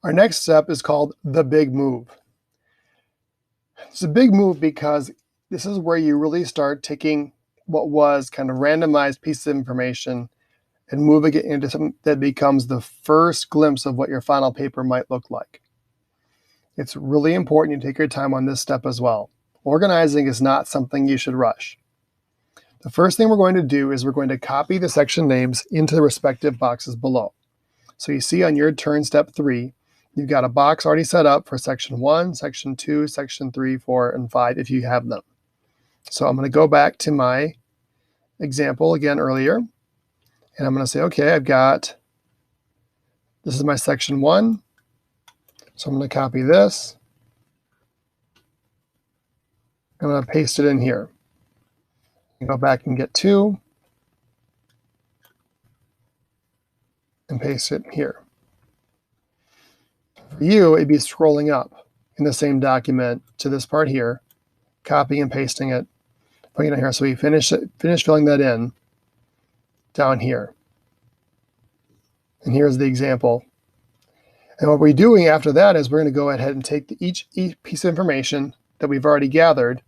Our next step is called the big move. It's a big move because this is where you really start taking what was kind of randomized piece of information and moving it into something that becomes the first glimpse of what your final paper might look like. It's really important you take your time on this step as well. Organizing is not something you should rush. The first thing we're going to do is we're going to copy the section names into the respective boxes below. So you see on your turn step 3, you've got a box already set up for section 1, section 2, section 3, 4, and 5 if you have them. So I'm going to go back to my example again earlier, and I'm going to say, okay, this is my section 1, so I'm going to copy this. I'm going to paste it in here. Go back and get 2 and paste it here. For you, it'd be scrolling up in the same document to this part here, copying and pasting it, putting it in here. So we finish filling that in down here. And here's the example. And what we're doing after that is we're going to go ahead and take each piece of information that we've already gathered,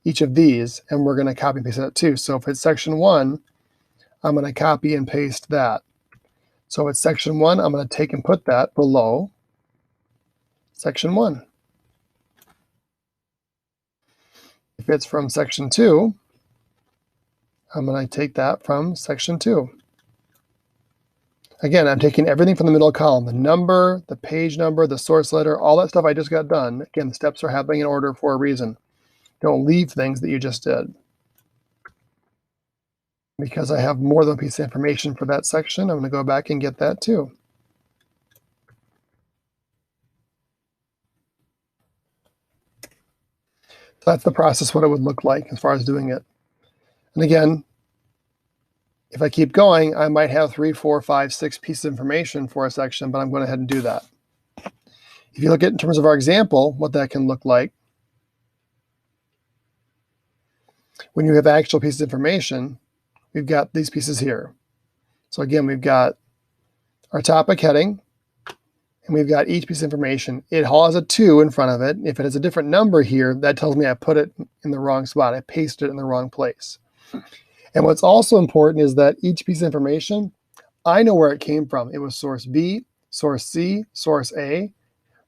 each of these, and we're going to copy and paste that too. So if it's section 1, I'm going to copy and paste that. So if it's section 1, I'm going to take and put that below section 1. If it's from section 2, I'm going to take that from section 2. Again, I'm taking everything from the middle column, the number, the page number, the source letter, all that stuff I just got done. Again, the steps are happening in order for a reason. Don't leave things that you just did. Because I have more than a piece of information for that section, I'm going to go back and get that too. So that's the process, what it would look like as far as doing it. And again, if I keep going, I might have 3, 4, 5, 6 pieces of information for a section, but I'm going ahead and do that. If you look at in terms of our example, what that can look like, when you have actual pieces of information, we've got these pieces here. So again, we've got our topic heading, and we've got each piece of information. It all has a 2 in front of it. If it has a different number here, that tells me I put it in the wrong spot. I pasted it in the wrong place. And what's also important is that each piece of information, I know where it came from. It was source B, source C, source A.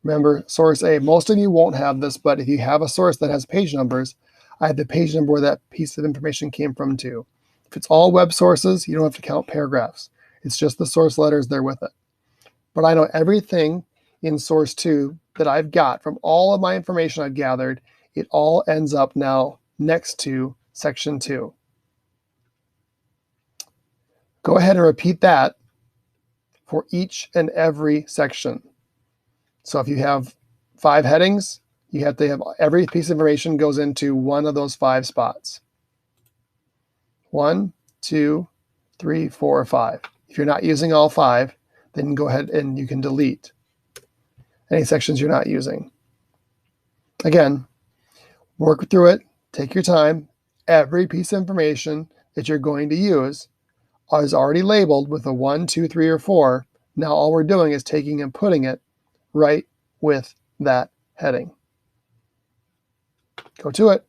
Remember, source A, most of you won't have this, but if you have a source that has page numbers, I have the page number where that piece of information came from too. If it's all web sources, you don't have to count paragraphs. It's just the source letters there with it. But I know everything in source 2 that I've got from all of my information I've gathered, it all ends up now next to section 2. Go ahead and repeat that for each and every section. So if you have 5 headings, you have to have every piece of information goes into one of those 5 spots. 1, 2, 3, 4, 5. If you're not using all 5, then go ahead and you can delete any sections you're not using. Again, work through it, take your time. Every piece of information that you're going to use is already labeled with a 1, 2, 3, or 4. Now all we're doing is taking and putting it right with that heading. Go to it.